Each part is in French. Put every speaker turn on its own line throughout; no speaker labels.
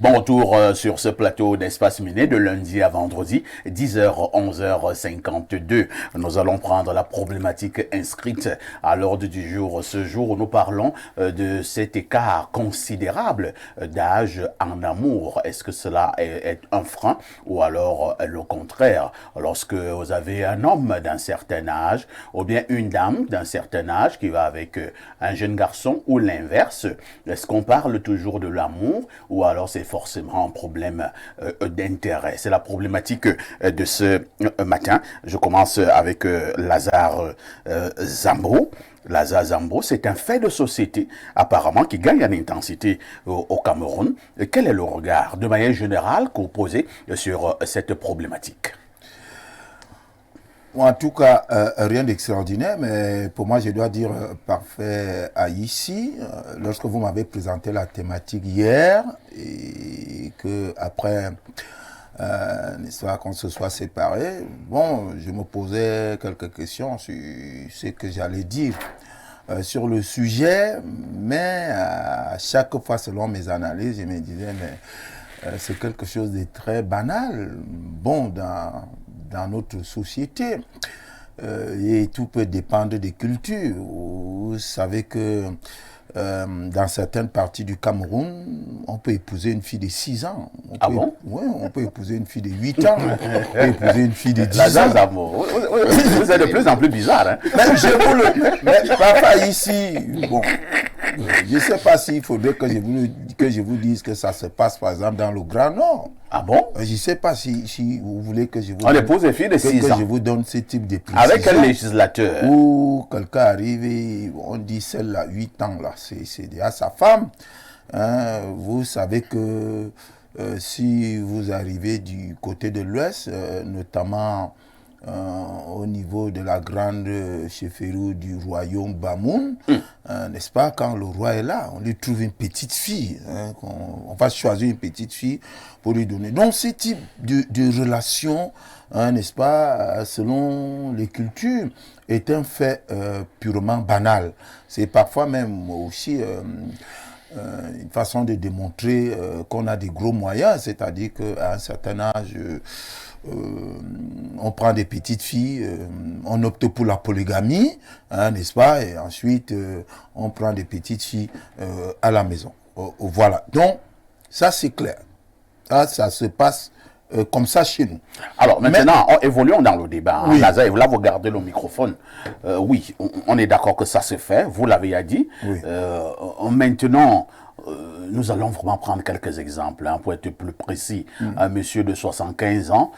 Bon retour sur ce plateau d'Espace Miné de lundi à vendredi, 10h, 11h52. Nous allons prendre la problématique inscrite à l'ordre du jour. Ce jour où nous parlons de cet écart considérable d'âge en amour. Est-ce que cela est un frein ou alors le contraire? Lorsque vous avez un homme d'un certain âge ou bien une dame d'un certain âge qui va avec un jeune garçon ou l'inverse, est-ce qu'on parle toujours de l'amour ou alors c'est forcément un problème d'intérêt? C'est la problématique de ce matin. Je commence avec Lazare Zambo. Lazare Zambo, c'est un fait de société apparemment qui gagne en intensité au Cameroun. Quel est le regard de manière générale que vous posez sur cette problématique?
En tout cas, rien d'extraordinaire, mais pour moi, je dois dire parfait à ici. Lorsque vous m'avez présenté la thématique hier, et que après, l'histoire qu'on se soit séparés, bon, je me posais quelques questions sur ce que j'allais dire sur le sujet, mais à chaque fois, selon mes analyses, je me disais, mais c'est quelque chose de très banal. Bon, dans notre société. Et tout peut dépendre des cultures. Vous savez que dans certaines parties du Cameroun, on peut épouser une fille de 6 ans. Oui, on peut épouser une fille de 8 ans. On peut épouser une fille de 10 ans.
Vous êtes de plus en plus bizarre. Hein?
Mais papa, ici, bon, je ne sais pas s'il faudrait que je vous dise que ça se passe, par exemple, dans le Grand Nord.
Ah bon?
Je ne sais pas si vous voulez que je vous
on épouse une fille de 6 ans.
Que je vous donne ce type de précision.
Avec quel législateur?
Ou quelqu'un arrive et on dit celle-là, 8 ans, là, c'est déjà sa femme. Hein, vous savez que si vous arrivez du côté de l'Ouest, notamment au niveau de la grande chefferie du royaume Bamoun, n'est-ce pas, quand le roi est là, on lui trouve une petite fille, hein, on va choisir une petite fille pour lui donner. Donc ce type de relation, hein, n'est-ce pas, selon les cultures, est un fait purement banal. C'est parfois même aussi une façon de démontrer qu'on a des gros moyens, c'est-à-dire qu'à un certain âge, on prend des petites filles, on opte pour la polygamie, hein, n'est-ce pas, et ensuite on prend des petites filles à la maison. Voilà, donc ça c'est clair. Ça se passe comme ça chez nous.
Alors maintenant, évoluons dans le débat.
Oui.
Lazare, là vous gardez le microphone. Oui, on est d'accord que ça se fait, vous l'avez dit.
Oui.
Maintenant, nous allons vraiment prendre quelques exemples pour être plus précis. Un monsieur de 75 ans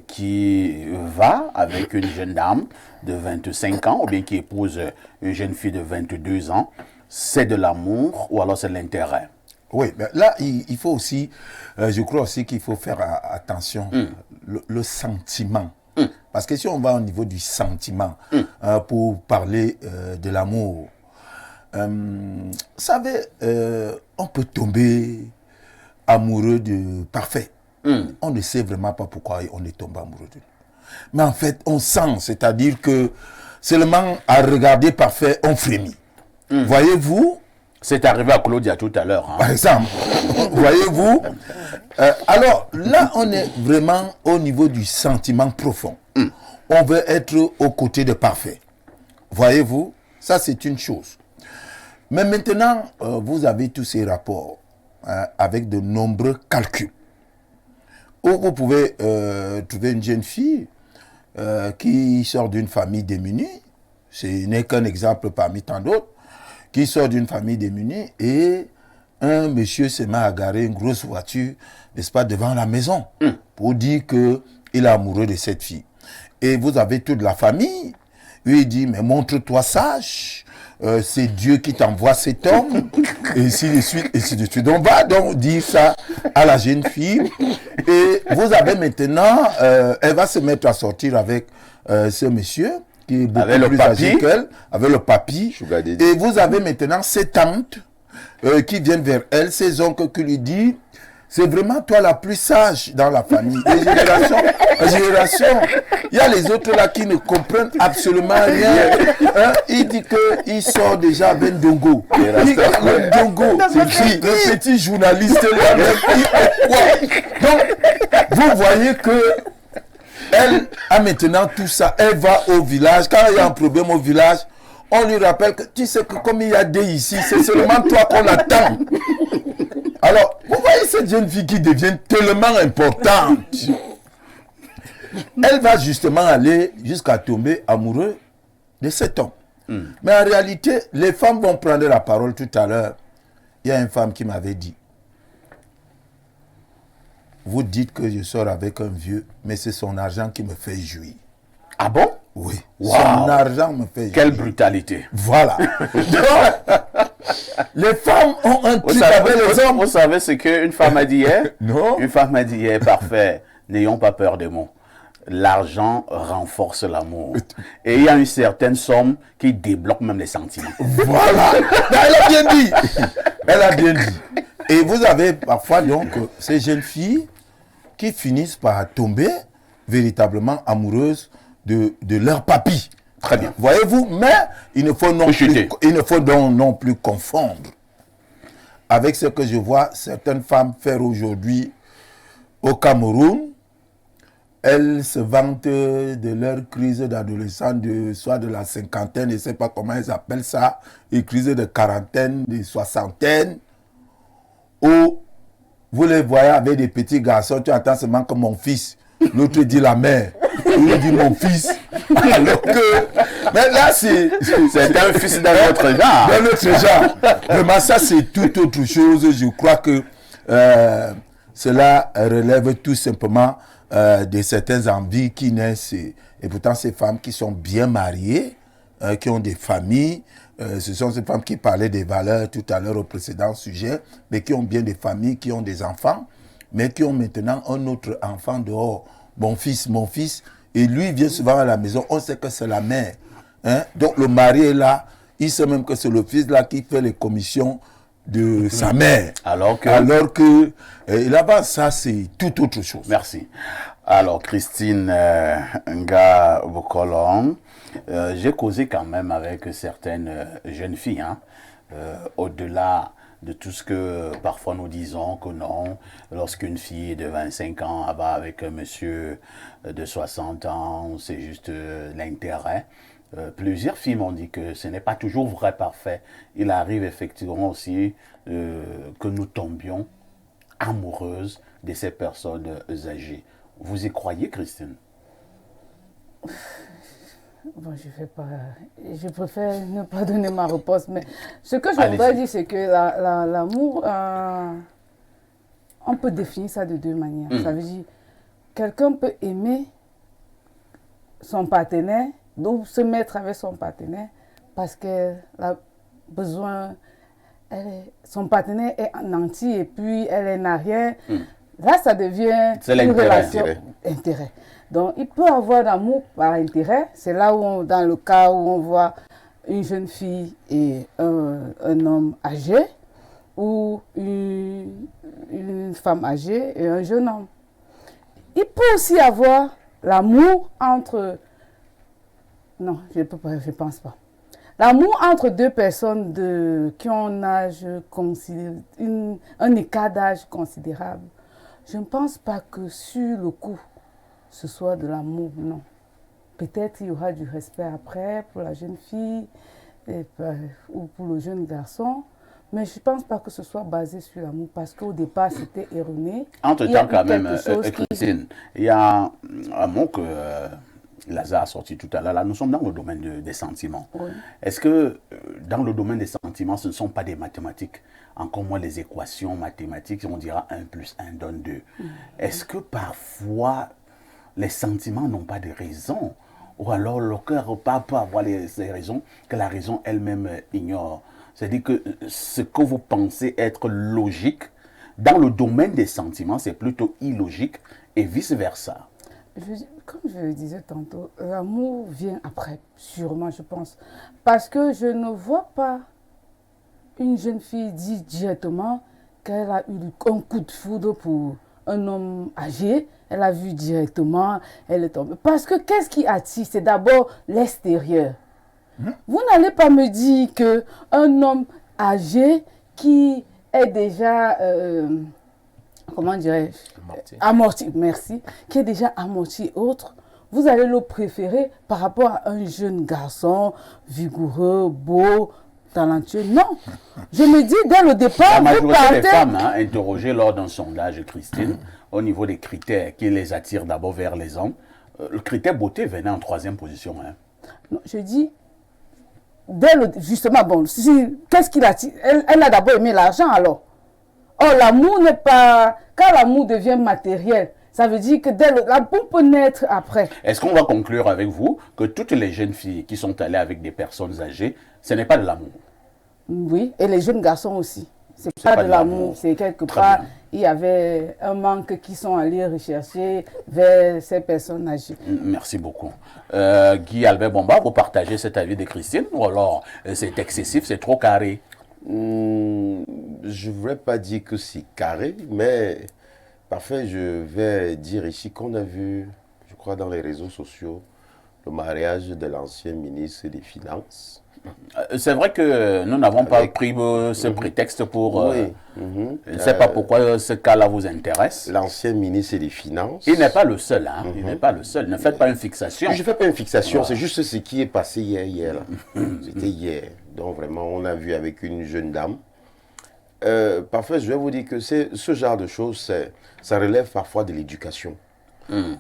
qui va avec une jeune dame de 25 ans ou bien qui épouse une jeune fille de 22 ans. C'est de l'amour ou alors c'est de l'intérêt?
Oui, mais là, il faut aussi, je crois aussi qu'il faut faire attention, le sentiment. Parce que si on va au niveau du sentiment, pour parler de l'amour, vous savez, on peut tomber amoureux de parfait. On ne sait vraiment pas pourquoi on est tombé amoureux de lui. Mais en fait, on sent, c'est-à-dire que seulement à regarder parfait, on frémit. Voyez-vous?
C'est arrivé à Claudia tout à l'heure. Hein.
Par exemple, voyez-vous? Alors là, on est vraiment au niveau du sentiment profond. On veut être aux côtés de parfait. Voyez-vous? Ça, c'est une chose. Mais maintenant, vous avez tous ces rapports avec de nombreux calculs. Où vous pouvez trouver une jeune fille qui sort d'une famille démunie. Ce n'est qu'un exemple parmi tant d'autres. Qui sort d'une famille démunie et un monsieur se met à garer une grosse voiture, n'est-ce pas, devant la maison pour dire qu'il est amoureux de cette fille. Et vous avez toute la famille, lui il dit, mais montre-toi sage, c'est Dieu qui t'envoie cet homme, et ainsi de suite, et ainsi de suite. On va donc dire ça à la jeune fille, et vous avez maintenant, elle va se mettre à sortir avec ce monsieur, qui est beaucoup plus âgé qu'elle, avec le papy. Et vous avez maintenant ses tantes qui viennent vers elle, ses oncles qui lui disent c'est vraiment toi la plus sage dans la famille. De génération en génération, il y a les autres là qui ne comprennent absolument rien. Hein? Il dit qu'il sort déjà avec Ndongo. Le Ndongo, le petit journaliste là, donc, vous voyez que elle a maintenant tout ça. Elle va au village. Quand il y a un problème au village, on lui rappelle que tu sais que comme il y a des ici, c'est seulement toi qu'on attend. Alors, vous voyez cette jeune fille qui devient tellement importante. Elle va justement aller jusqu'à tomber amoureuse de cet homme. Mais en réalité, les femmes vont prendre la parole tout à l'heure. Il y a une femme qui m'avait dit, vous dites que je sors avec un vieux, mais c'est son argent qui me fait jouir.
Ah bon?
Oui.
Wow.
Son argent me fait jouir.
Quelle brutalité.
Voilà. Donc, les femmes ont un truc avec les hommes.
Vous savez ce qu'une femme a dit hier?
Non.
Une femme a dit hier, parfait, n'ayons pas peur des mots. L'argent renforce l'amour. Et il y a une certaine somme qui débloque même les sentiments.
Voilà. Elle a bien dit. Elle a bien dit. Et vous avez parfois donc ces jeunes filles qui finissent par tomber véritablement amoureuses de leur papy. Très bien. Voyez-vous, mais il ne faut donc non plus confondre avec ce que je vois certaines femmes faire aujourd'hui au Cameroun. Elles se vantent de leur crise d'adolescence, soit de la cinquantaine, je ne sais pas comment elles appellent ça, une crise de quarantaine, de soixantaine, où vous les voyez avec des petits garçons, tu entends seulement que mon fils, l'autre dit la mère, l'autre dit mon fils, alors que, mais là c'est
un fils d'un autre genre.
D'un autre genre. Vraiment ça c'est tout autre chose, je crois que cela relève tout simplement de certaines envies qui naissent, et pourtant ces femmes qui sont bien mariées, qui ont des familles, ce sont ces femmes qui parlaient des valeurs tout à l'heure au précédent sujet, mais qui ont bien des familles, qui ont des enfants, mais qui ont maintenant un autre enfant dehors, mon fils, et lui vient souvent à la maison, on sait que c'est la mère. Hein? Donc le mari est là, il sait même que c'est le fils là qui fait les commissions de sa mère. Alors que là-bas, ça c'est tout autre chose.
Merci. Alors Christine Nga Bokolong, j'ai causé quand même avec certaines jeunes filles, hein, au-delà de tout ce que parfois nous disons que non, lorsqu'une fille de 25 ans va avec un monsieur de 60 ans, c'est juste l'intérêt. Plusieurs filles m'ont dit que ce n'est pas toujours vrai parfait. Il arrive effectivement aussi que nous tombions amoureuses de ces personnes âgées. Vous y croyez, Christine?
Bon, je préfère ne pas donner ma réponse, mais ce que je voudrais dire, c'est que l'amour, on peut définir ça de deux manières. Ça veut dire, quelqu'un peut aimer son partenaire, donc se mettre avec son partenaire, parce qu'elle a besoin, son partenaire est en entier et puis elle n'a rien. Là, ça devient une relation intérêt. Donc, il peut avoir d'amour par intérêt. C'est là où, dans le cas où on voit une jeune fille et un homme âgé, ou une femme âgée et un jeune homme. Il peut aussi avoir l'amour entre... Non, je ne pense pas. L'amour entre deux personnes qui ont un âge un écart d'âge considérable. Je ne pense pas que sur le coup, ce soit de l'amour, non. Peut-être il y aura du respect après pour la jeune fille ou pour le jeune garçon, mais je ne pense pas que ce soit basé sur l'amour parce qu'au départ c'était erroné.
Entre-temps quand même, Christine, il y a un mot que Lazare a sorti tout à l'heure, là nous sommes dans le domaine des sentiments. Oui. Est-ce que dans le domaine des sentiments, ce ne sont pas des mathématiques, encore moins les équations mathématiques, on dira 1 plus 1 donne 2. Est-ce que parfois les sentiments n'ont pas de raison, ou alors le cœur peut avoir ces raisons que la raison elle-même ignore? C'est-à-dire que ce que vous pensez être logique, dans le domaine des sentiments, c'est plutôt illogique et vice-versa.
Comme je le disais tantôt, l'amour vient après, sûrement, je pense. Parce que je ne vois pas une jeune fille dire directement qu'elle a eu un coup de foudre pour un homme âgé, elle a vu directement, elle est tombée. Parce que qu'est-ce qui attire? C'est d'abord l'extérieur. Vous n'allez pas me dire qu'un homme âgé qui est déjà, comment dirais-je, amorti, merci, qui est déjà amorti autre, vous allez le préférer par rapport à un jeune garçon vigoureux, beau, talentueux. Non, je me dis dès le départ,
La
vous
majorité des
partez...
femmes interrogées lors d'un sondage, Christine, au niveau des critères qui les attirent d'abord vers les hommes, le critère beauté venait en 3e position. Hein.
Non, je dis, justement, bon, qu'est-ce qui l'attire? Elle a d'abord aimé l'argent alors. Or, l'amour n'est pas... Quand l'amour devient matériel, ça veut dire que l'amour peut naître après.
Est-ce qu'on va conclure avec vous que toutes les jeunes filles qui sont allées avec des personnes âgées, ce n'est pas de l'amour?
Oui, et les jeunes garçons aussi. C'est pas de l'amour, c'est quelque part, il y avait un manque qui sont allés rechercher vers ces personnes âgées.
Merci beaucoup. Guy Albert Bomba, vous partagez cet avis de Christine ou alors c'est excessif, c'est trop carré?
Je ne voudrais pas dire que c'est carré, mais parfait, je vais dire ici qu'on a vu, je crois dans les réseaux sociaux, le mariage de l'ancien ministre des Finances.
C'est vrai que nous n'avons pas pris ce prétexte pour...
Oui.
Je ne sais pas pourquoi ce cas-là vous intéresse.
L'ancien ministre des Finances.
Il n'est pas le seul. Hein. Il n'est pas le seul. Ne faites pas une fixation.
Je ne fais pas une fixation, c'est juste ce qui est passé hier. C'était hier. Donc vraiment, on a vu avec une jeune dame. Parfois, je vais vous dire que ce genre de choses, ça relève parfois de l'éducation.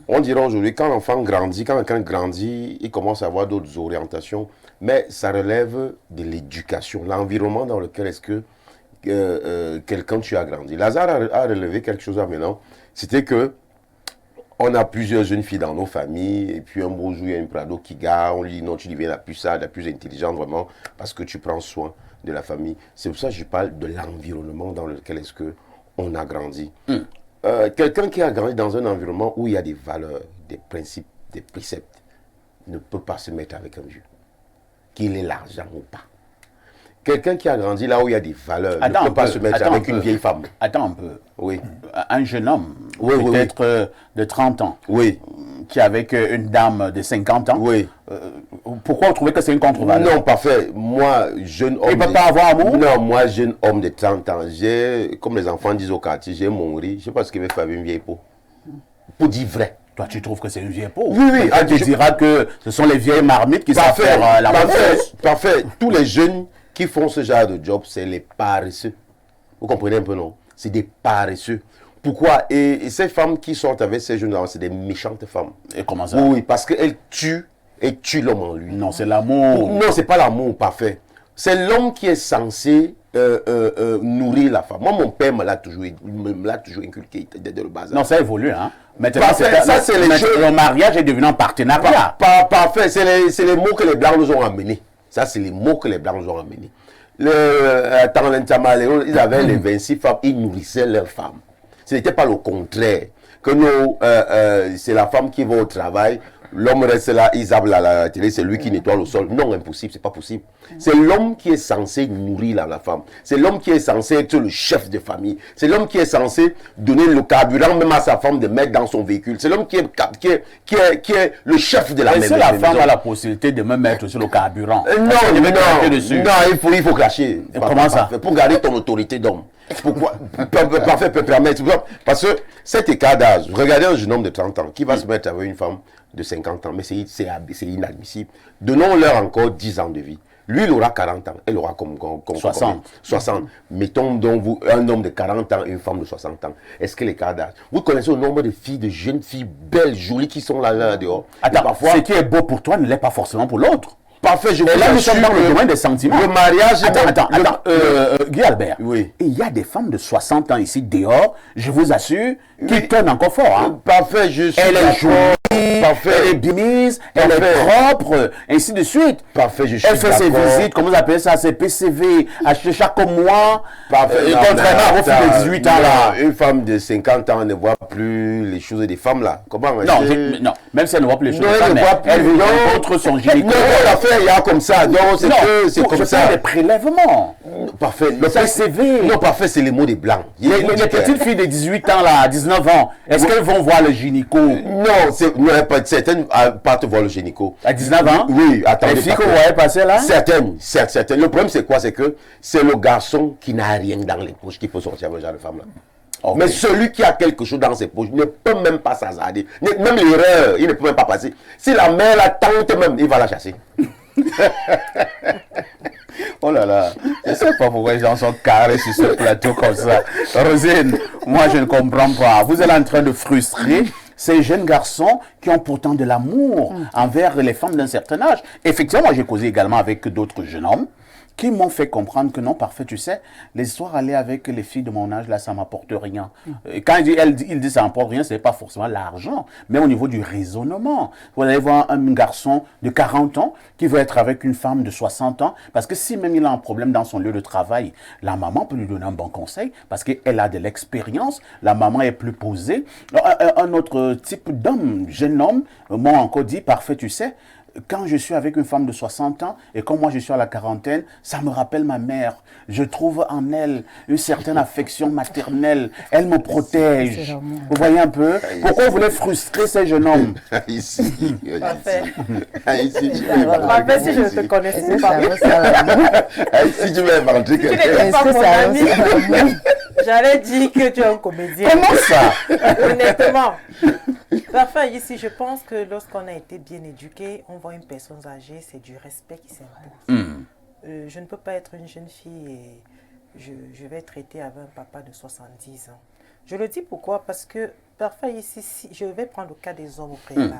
On dirait aujourd'hui, quand l'enfant grandit, quand quelqu'un grandit, il commence à avoir d'autres orientations, mais ça relève de l'éducation, l'environnement dans lequel est-ce que quelqu'un tu as grandi. Lazare a relevé quelque chose là maintenant, c'était que on a plusieurs jeunes filles dans nos familles, et puis un beau jour, il y a une Prado qui gare, on lui dit non, tu deviens la plus sage, la plus intelligente vraiment, parce que tu prends soin de la famille. C'est pour ça que je parle de l'environnement dans lequel est-ce que on a grandi. Quelqu'un qui a grandi dans un environnement où il y a des valeurs, des principes, des préceptes, ne peut pas se mettre avec un vieux, qu'il ait l'argent ou pas. Quelqu'un qui a grandi là où il y a des valeurs ne peut pas se mettre avec une vieille femme.
Attends un peu.
Oui.
Un jeune homme,
Oui,
peut-être de 30 ans,
Oui.
qui est avec une dame de 50 ans.
Oui.
Pourquoi vous trouvez que c'est une contre-valeur?
Non, parfait. Moi, jeune homme...
Il ne peut pas avoir amour?
Non, moi, jeune homme de 30 ans, j'ai, comme les enfants disent au quartier, j'ai mon riz. Je ne sais pas ce qu'il veut faire avec une vieille peau. Pour dire vrai.
Toi, tu trouves que c'est une vieille peau?
Oui, oui.
Tu diras que ce sont les vieilles marmites qui savent faire la recette.
Parfait. Tous les jeunes qui font ce genre de job, c'est les paresseux. Vous comprenez un peu, non? C'est des paresseux. Pourquoi? Et ces femmes qui sortent avec ces jeunes-là, c'est des méchantes femmes.
Et comment ça?
Oui, parce qu'elles tuent l'homme en lui.
Non, c'est l'amour.
Non, c'est pas l'amour, parfait. C'est l'homme qui est censé nourrir la femme. Moi, mon père me l'a toujours inculqué dès le bas âge.
Non, ça évolue, hein. Maintenant, le mariage est devenu un partenariat.
Parfait, c'est les mots que les Blancs nous ont amenés. Ça, c'est les mots que les Blancs nous ont amenés. Ils avaient les 26 femmes, ils nourrissaient leurs femmes. Ce n'était pas le contraire. Que nous, c'est la femme qui va au travail, l'homme reste là, il zappe la télé, c'est lui qui nettoie le sol. Non, impossible, c'est pas possible. C'est l'homme qui est censé nourrir la femme. C'est l'homme qui est censé être le chef de famille. C'est l'homme qui est censé donner le carburant même à sa femme de mettre dans son véhicule. C'est l'homme qui est le chef de la maison.
Et si la femme a la possibilité de me mettre sur le carburant?
Non, il faut cracher.
Comment ça?
Pour garder ton autorité d'homme. Pourquoi? Parfait, peut permettre. Parce que cet écart d'âge, regardez un jeune homme de 30 ans qui va se mettre avec une femme de 50 ans, mais c'est inadmissible. Donnons-leur encore 10 ans de vie. Lui, il aura 40 ans, elle aura comme 60. Mettons donc un homme de 40 ans et une femme de 60 ans. Est-ce que l'écart d'âge? Vous connaissez le nombre de filles, de jeunes filles belles, jolies qui sont là dehors.
Attends, parfois, ce qui est beau pour toi ne l'est pas forcément pour l'autre.
Parfait, je vous
là, nous sommes dans le domaine des sentiments.
Le mariage...
Attends, Guy Albert.
Oui.
Il y a des femmes de 60 ans ici dehors, je vous assure, qui tournent encore fort. Hein.
Parfait, je suis
Elle est jolie, elle est bien, elle est propre, ainsi de suite.
Parfait, je suis
Elle fait ses
d'accord.
visites, comment vous appelez ça, ses PCV, chaque mois.
Parfait. Non,
Contrairement à vos filles de 18 ans là.
Une femme de 50 ans ne voit plus les choses des femmes là. Comment
Non, non, même si elle ne voit plus les choses,
Non,
de femmes,
elle ne voit plus.
elle veut
Non.
rencontre son gynéco.
Non, l'affaire, il y a comme ça. Donc, c'est que c'est comme
je
ça.
parle des prélèvements.
Parfait. Le
PCV.
Non, parfait, c'est les mots des blancs.
Les petites filles de 18 ans là, 19 ans, est-ce qu'elles vont voir le gynéco
Non, certaines partent voir le gynéco.
à 19 ans?
Oui, attendez.
Les filles que
parfait.
vous voyez passer là?
Certaines. Le problème, c'est quoi? C'est que c'est le garçon qui n'a rien dans les poches qui peut sortir avec ce genre de femme-là.
Ok.
Mais celui qui a quelque chose dans ses poches ne peut même pas s'hasarder. Même l'erreur, il ne peut même pas passer. Si la mère la tente même, il va la chasser.
Oh là là, je ne sais pas pourquoi les gens sont carrés sur ce plateau comme ça. Rosine, moi je ne comprends pas. Vous êtes en train de frustrer ces jeunes garçons qui ont pourtant de l'amour envers les femmes d'un certain âge. Effectivement, moi j'ai causé également avec d'autres jeunes hommes qui m'ont fait comprendre que non, parfait, tu sais, les histoires aller avec les filles de mon âge, là, ça m'apporte rien. Et quand il dit ça m'apporte rien, ce n'est pas forcément l'argent, mais au niveau du raisonnement. Vous allez voir un garçon de 40 ans qui veut être avec une femme de 60 ans, parce que si même il a un problème dans son lieu de travail, la maman peut lui donner un bon conseil, parce qu'elle a de l'expérience, la maman est plus posée. Un autre type d'homme, jeune homme, m'a encore dit, parfait, tu sais, quand je suis avec une femme de 60 ans et quand moi je suis à la quarantaine, ça me rappelle ma mère. Je trouve en elle une certaine affection maternelle. Elle me protège. Vous voyez un peu? Pourquoi vous voulez frustrer ces jeunes hommes?
Ici.
Parfait.
Ici, tu veux
Parfait, si je ne te connaissais pas.
Ici, tu veux inventer
Tu
quelqu'un.
n'étais pas mon ami. J'allais dire que tu es un comédien.
Comment ça?
Honnêtement. Parfait, ici, je pense que lorsqu'on a été bien éduqué, on voit une personne âgée, c'est du respect qui s'impose. Je ne peux pas être une jeune fille et je vais traiter avec un papa de 70 ans. Je le dis pourquoi? Parce que, parfois ici, je vais prendre le cas des hommes au préalable.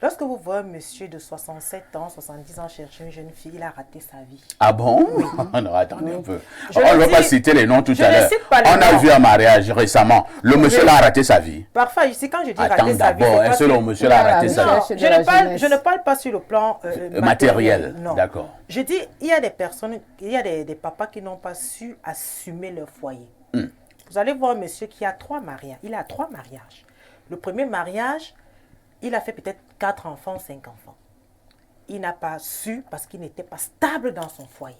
Lorsque vous voyez un monsieur de 67 ans, 70 ans chercher une jeune fille, il a raté sa vie.
Ah bon? Non, attendez un peu.
Je
On ne
le
va
dis-
pas citer les noms tout
je
à
ne
l'heure.
cite pas les
On a
noms.
vu un mariage récemment. Le monsieur
Oui.
là a raté sa vie.
Parfois ici, quand je dis
Attends
rater sa vie,
d'abord,
c'est
est-ce
pas
que
sur-
le monsieur là a raté sa
Non.
vie?
Non,
de la jeunesse.
je ne parle pas sur le plan
Matériel,
Non.
d'accord.
Je dis, il y a des personnes, il y a des papas qui n'ont pas su assumer leur foyer. Vous allez voir un monsieur qui a 3 mariages. Il a 3 mariages. Le premier mariage, il a fait peut-être 4 enfants, 5 enfants. Il n'a pas su parce qu'il n'était pas stable dans son foyer.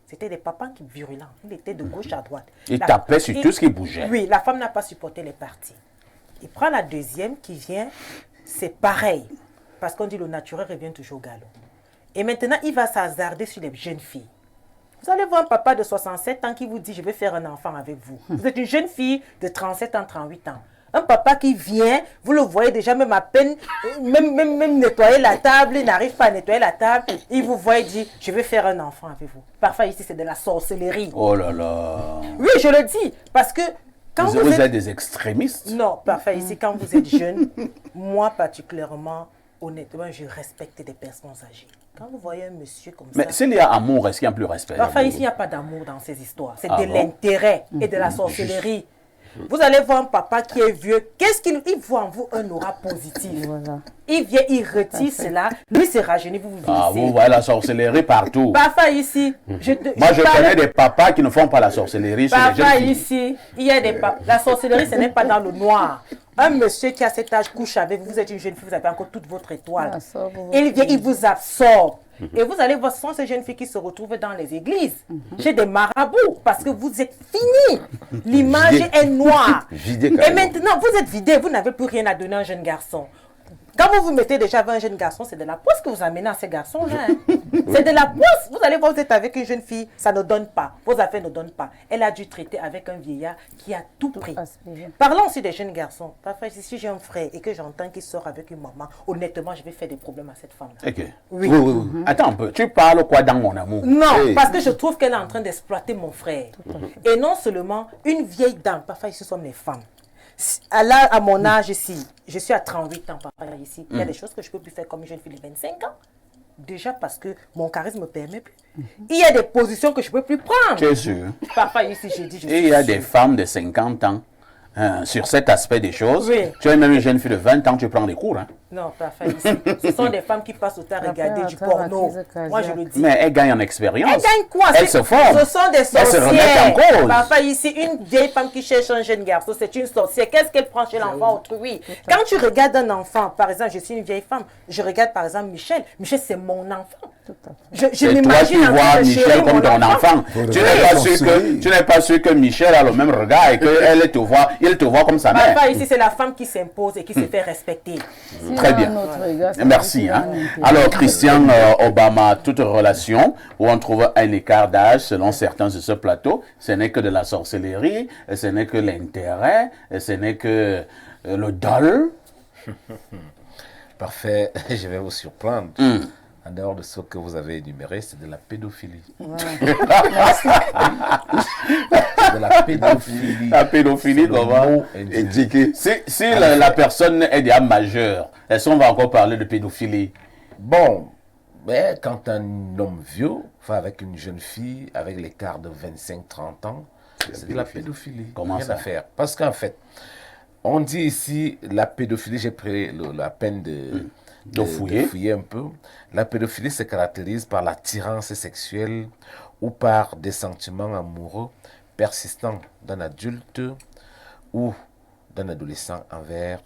C'était des papas qui virulents. Il était de gauche à droite.
Il tapait sur tout ce qui bougeait.
Oui, la femme n'a pas supporté les parties. Il prend la deuxième qui vient, c'est pareil. Parce qu'on dit le naturel revient toujours au galop. Et maintenant, il va s'hasarder sur les jeunes filles. Vous allez voir un papa de 67 ans qui vous dit, je vais faire un enfant avec vous. Vous êtes une jeune fille de 37 ans, 38 ans. Un papa qui vient, vous le voyez déjà même à peine, même nettoyer la table, il n'arrive pas à nettoyer la table. Il vous voit et dit, je vais faire un enfant avec vous. Parfois ici, c'est de la sorcellerie.
Oh là là.
Oui, je le dis. Parce que quand
Vous êtes des extrémistes?
Non, parfait. Ici, quand vous êtes jeune, moi particulièrement, honnêtement, je respecte des personnes âgées. Quand vous voyez un monsieur comme
Mais
ça...
s'il y a amour, est-ce qu'il y a plus respect?
Parfois, ici, il n'y a pas d'amour dans ces histoires. C'est
Ah
de
bon?
l'intérêt et de la sorcellerie. Vous allez voir un papa qui est vieux. Qu'est-ce qu'il voit en vous? Un aura positif.
Voilà.
Il vient, il retire cela. Lui, c'est rajeuni, vous vous
Ah,
vieillissez.
vous voyez la sorcellerie partout.
Parfois, ici...
Moi, je connais des papas qui ne font pas la sorcellerie sur les jeunes
Parfois
filles.
ici, il y a des papas. La sorcellerie, ce n'est pas dans le noir. Un monsieur qui a cet âge couche avec vous, vous êtes une jeune fille, vous avez encore toute votre étoile.
Ah, ça, vous-
Il vient, il vous absorbe. Et vous allez voir, ce sont ces jeunes filles qui se retrouvent dans les églises, chez des marabouts, parce que vous êtes finis. L'image
Vidé.
est noire.
Vidé,
Et
carrément.
maintenant, vous êtes vidé, vous n'avez plus rien à donner à un jeune garçon. Quand vous vous mettez déjà avec un jeune garçon, c'est de la poisse que vous amenez à ces garçons-là. hein. C'est de la poisse. Vous allez voir, vous êtes avec une jeune fille, ça ne donne pas. Vos affaires ne donnent pas. Elle a dû traiter avec un vieillard qui a tout pris.
aspiré.
Parlons aussi des jeunes garçons. Parfois, si j'ai un frère et que j'entends qu'il sort avec une maman, honnêtement, je vais faire des problèmes à cette femme-là.
Ok.
Oui.
Attends un peu, tu parles quoi dans mon amour?
Non,
Hey.
parce que je trouve qu'elle est en train d'exploiter mon frère. Et non seulement une vieille dame, parfois ici sont les femmes. À mon âge ici, je suis à 38 ans, parfois ici, il y a des choses que je ne peux plus faire comme une jeune fille de 25 ans. Déjà parce que mon charisme ne me permet plus. Il y a des positions que je ne peux plus prendre.
Tu es sûr?
Parfois ici, j'ai dit, je
Et il
suis
y a
sûre.
des femmes de 50 ans, sur cet aspect des choses.
Oui.
Tu as même une jeune fille de 20 ans, tu prends des cours. Hein?
Non, parfait. Ici, ce sont des femmes qui passent au temps à regarder du porno. Moi, je le dis.
Mais elles gagnent en expérience.
Elles gagnent quoi?
Elles se forment.
Ce sont des
Elles se remettent en
sorcières.
cause.
Parfois, ici, une vieille femme qui cherche un jeune garçon, c'est une sorcière. Qu'est-ce qu'elle prend chez l'enfant autrui? Quand tu regardes un enfant, par exemple, je suis une vieille femme, je regarde par exemple Michel. Michel, c'est mon enfant. Je
C'est toi qui
m'imagine en
vois
train de
Michel
chérir
comme
mon
ton enfant. Tu n'es pas sûr que Michel a le même regard et qu'il te voit comme sa mère.
Parfois, ici, c'est la femme qui s'impose et qui se fait respecter.
Très bien. Merci. Alors, Christian Obama, toute relation où on trouve un écart d'âge, selon certains de ce plateau, ce n'est que de la sorcellerie, ce n'est que l'intérêt, ce n'est que le dol.
Parfait, je vais vous surprendre. En dehors de ce que vous avez énuméré, c'est de la pédophilie. C'est de la pédophilie.
La pédophilie, comment
Indiqué.
Si la personne est déjà majeure, est-ce qu'on va encore parler de pédophilie?
Bon, mais quand un homme vieux va avec une jeune fille, avec l'écart de 25-30 ans, c'est de la pédophilie.
Comment
Rien
ça?
à faire. Parce qu'en fait, on dit ici la pédophilie, j'ai pris la peine de fouiller un peu. La pédophilie se caractérise par l'attirance sexuelle ou par des sentiments amoureux persistants d'un adulte ou d'un adolescent envers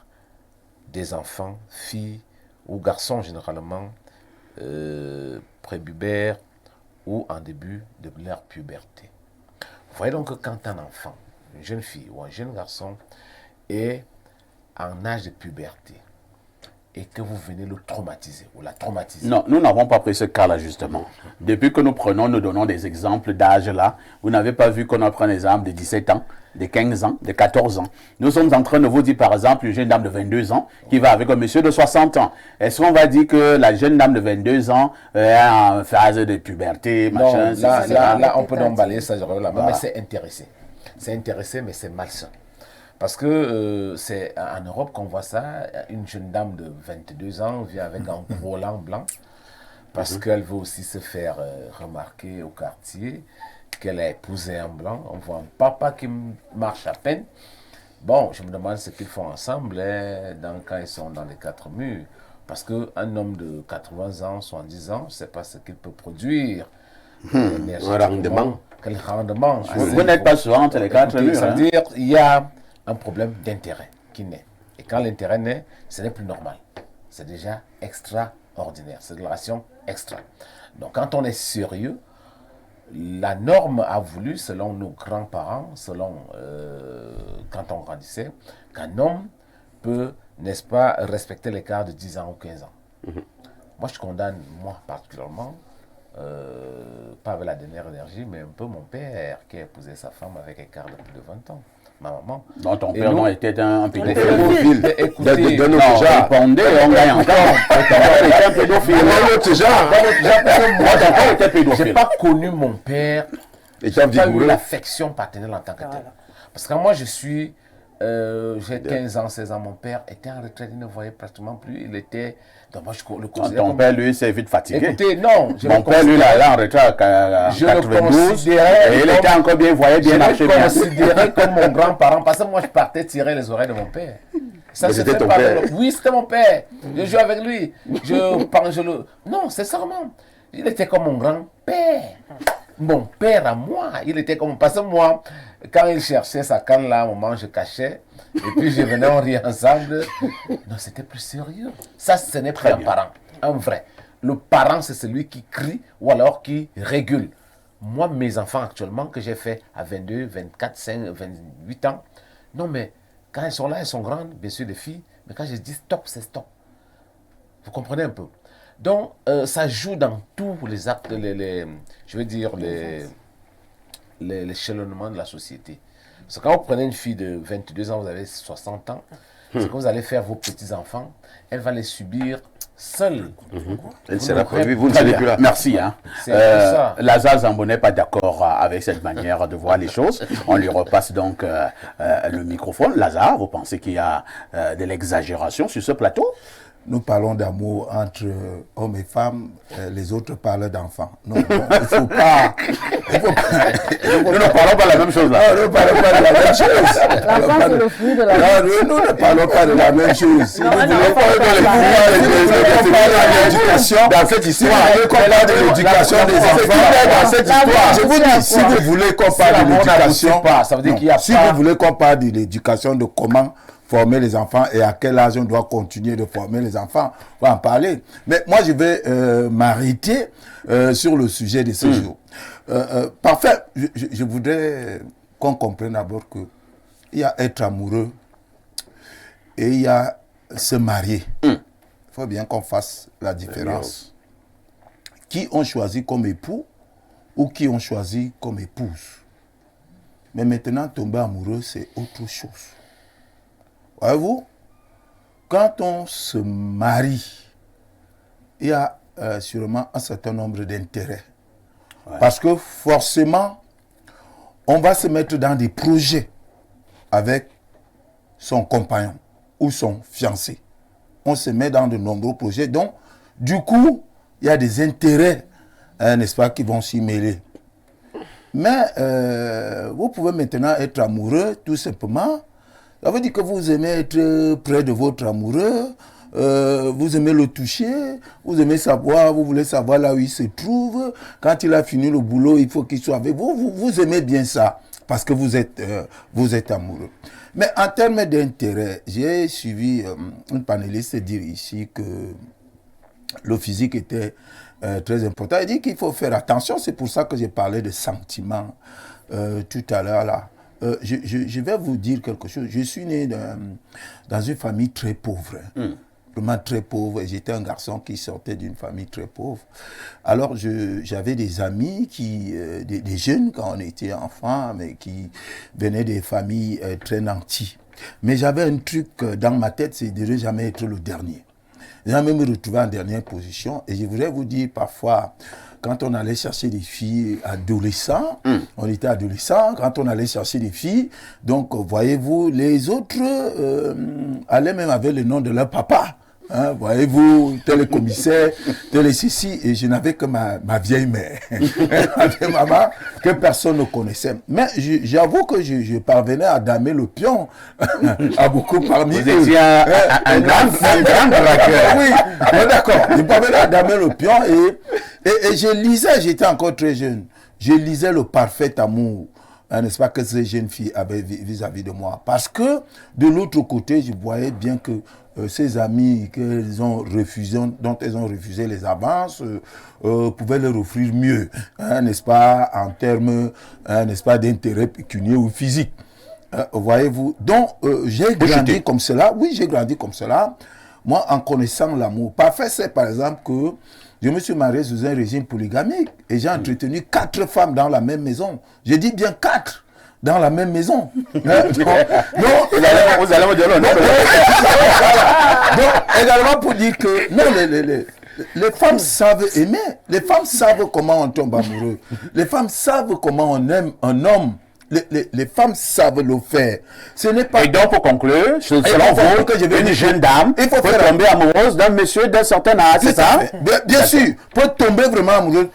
des enfants, filles ou garçons généralement prépubères ou en début de leur puberté. Vous voyez donc que quand un enfant, une jeune fille ou un jeune garçon est en âge de puberté et que vous venez le traumatiser ou la traumatiser.
Non, nous n'avons pas pris ce cas-là, justement. Depuis que nous donnons des exemples d'âge là, vous n'avez pas vu qu'on a pris un exemple de 17 ans, de 15 ans, de 14 ans. Nous sommes en train de vous dire, par exemple, une jeune dame de 22 ans qui va avec un monsieur de 60 ans. Est-ce qu'on va dire que la jeune dame de 22 ans est en phase de puberté, machin,
non, là, on peut donc balayer ça, mais c'est intéressé. C'est intéressé, mais c'est malsain. Parce que c'est en Europe qu'on voit ça. Une jeune dame de 22 ans vient avec un gros lent blanc parce qu'elle veut aussi se faire remarquer au quartier qu'elle a épousé un blanc. On voit un papa qui marche à peine. Bon, je me demande ce qu'ils font ensemble quand ils sont dans les quatre murs. Parce qu'un homme de 80 ans, 70 ans, je ne sais pas ce qu'il peut produire.
Un rendement.
Quel rendement.
Vous n'êtes pas souvent entre les quatre murs.
C'est-à-dire qu'il y a un problème d'intérêt qui naît. Et quand l'intérêt naît, ce n'est plus normal. C'est déjà extraordinaire. C'est de la relation extra. Donc quand on est sérieux, la norme a voulu, selon nos grands-parents, selon quand on grandissait, qu'un homme peut, n'est-ce pas, respecter l'écart de 10 ans ou 15 ans. Moi, je condamne, moi particulièrement, pas avec la dernière énergie, mais un peu mon père qui a épousé sa femme avec écart de plus de 20 ans. Ma maman.
Donc ton père non était un pédophile.
Écoutez,
répondez, on gagne encore. Ton père était un pédophile. Moi, ton père était pédophile.
Je n'ai pas connu mon père.
Et
j'ai pas eu l'affection paternelle en tant que tel. Parce que moi, j'ai 15 ans, 16 ans, mon père était en retraite, il ne voyait pratiquement plus, il était... Donc moi, je le considère
ton père, lui, s'est vite fatigué.
Écoutez, non,
mon père, lui, là, en retraite à 92, et il était encore bien, il voyait bien marcher bien.
Je le considérais comme mon grand-parent, parce que moi, je partais tirer les oreilles de mon père.
Ça, c'était ton père?
Oui, c'était mon père. Je jouais avec lui. Non, c'est seulement. Il était comme mon grand-père. Mon père à moi, il était comme... Parce que moi, quand il cherchait sa canne là, à un moment, je cachais. Et puis je venais, on riait ensemble. Non, c'était plus sérieux. Ça, ce n'est pas un parent, un vrai. Le parent, c'est celui qui crie ou alors qui régule. Moi, mes enfants actuellement, que j'ai fait à 22, 24, 5, 28 ans, non, mais quand elles sont là, elles sont grandes, bien sûr, des filles. Mais quand je dis stop, c'est stop. Vous comprenez un peu? Donc, ça joue dans tous les actes, je veux dire, l'échelonnement de la société. Parce que quand vous prenez une fille de 22 ans, vous avez 60 ans, c'est que vous allez faire vos petits-enfants, elle va les subir seule.
Elle sera produite, vous ne savez plus là.
Merci. Lazare Zambo n'est pas d'accord avec cette manière de voir les choses. On lui repasse donc le microphone. Lazare, vous pensez qu'il y a de l'exagération sur ce plateau?
Nous parlons d'amour entre hommes et femmes, les autres parlent d'enfants. Non, il ne faut pas
Nous ne parlons pas de la même chose là.
Non, nous ne parlons pas de la même chose.
L'enfant, c'est le fruit de la vie.
Non, nous ne parlons pas de la même chose. Si vous
Non,
voulez
non,
qu'on parle de l'éducation,
Dans cette
si vous
histoire,
voulez qu'on parle de l'éducation des enfants,
dans cette histoire,
je vous dis, si vous voulez qu'on
Si
parle
la
de
mort
l'éducation,
n'aboutit pas, ça veut dire qu'il y a
si
pas-
vous voulez qu'on parle de l'éducation, de comment former les enfants et à quel âge on doit continuer de former les enfants, on va en parler. Mais moi, je vais m'arrêter sur le sujet de ce jour. Parfait, je voudrais qu'on comprenne d'abord que il y a être amoureux et il y a se marier. Il faut bien qu'on fasse la différence. Qui ont choisi comme époux ou qui ont choisi comme épouse. Mais maintenant, tomber amoureux, c'est autre chose. Voyez-vous, quand on se marie, il y a sûrement un certain nombre d'intérêts. Ouais. Parce que forcément, on va se mettre dans des projets avec son compagnon ou son fiancé. On se met dans de nombreux projets. Donc, du coup, il y a des intérêts, n'est-ce pas, qui vont s'y mêler. Mais vous pouvez maintenant être amoureux, tout simplement. Ça veut dire que vous aimez être près de votre amoureux, vous aimez le toucher, vous aimez savoir, vous voulez savoir là où il se trouve. Quand il a fini le boulot, il faut qu'il soit avec vous. Vous aimez bien ça, parce que vous êtes amoureux. Mais en termes d'intérêt, j'ai suivi une panéliste dire ici que le physique était très important. Il dit qu'il faut faire attention, c'est pour ça que j'ai parlé de sentiments tout à l'heure là. Je vais vous dire quelque chose. Je suis né dans une famille très pauvre. Vraiment très pauvre. Et j'étais un garçon qui sortait d'une famille très pauvre. Alors, j'avais des amis, des jeunes quand on était enfant, mais qui venaient des familles très nanties. Mais j'avais un truc dans ma tête, c'est de ne jamais être le dernier. Jamais me retrouver en dernière position. Et je voudrais vous dire, parfois, quand on allait chercher des filles adolescents, on était adolescents, quand on allait chercher des filles, donc voyez-vous, les autres allaient même avec le nom de leur papa. Hein, voyez-vous, tel commissaire, tel ceci, et je n'avais que ma vieille mère, ma maman, que personne ne connaissait. Mais j'avoue que je parvenais à damer le pion à beaucoup parmi eux.
Vous étiez un grand braqueur.
Oui, d'accord. Je parvenais à damer le pion et je lisais, j'étais encore très jeune, je lisais le parfait amour. N'est-ce pas, que ces jeunes filles avaient vis-à-vis de moi. Parce que de l'autre côté, je voyais bien que ces amis dont elles ont refusé les avances pouvaient leur offrir mieux, n'est-ce pas, en termes, n'est-ce pas, d'intérêt pécuniaire ou physique. Voyez-vous. Donc, j'ai grandi comme cela. Oui, j'ai grandi comme cela. Moi, en connaissant l'amour. Parfait, c'est par exemple que je me suis marié sous un régime polygamique et j'ai entretenu 4 femmes dans la même maison. Je dis bien 4 dans la même maison. Non, vous allez me dire non. Donc, également pour dire que non, les femmes savent aimer. Les femmes savent comment on tombe amoureux. Les femmes savent comment on aime un homme. Les femmes savent le faire. Ce n'est pas...
Et donc, pour conclure, selon vous, une jeune dame peut tomber amoureuse d'un monsieur d'un certain âge, c'est ça?
Bien sûr, pour tomber vraiment amoureuse.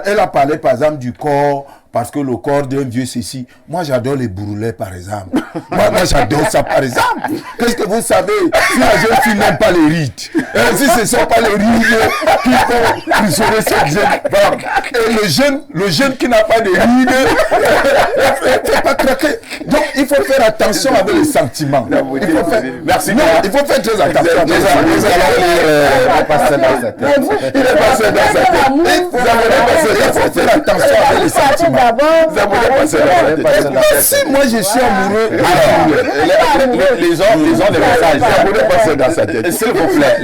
Elle a parlé par exemple du corps, parce que le corps d'un vieux ceci. Moi, j'adore les bourrelets, par exemple. moi, j'adore ça, par exemple. Qu'est-ce que vous savez? Si la jeune fille n'aime pas les rides, si ce ne sont pas les rides qui font frissonner cette jeune femme, et le jeune qui n'a pas de rides, il ne fait pas craquer. Donc, il faut faire attention avec les sentiments.
Merci.
Non, il faut faire très attention.
Il est passé dans sa tête.
Il est passé dans sa tête. Il faut faire attention avec les sentiments. Si moi je suis amoureux,
les gens des messages, s'il vous plaît.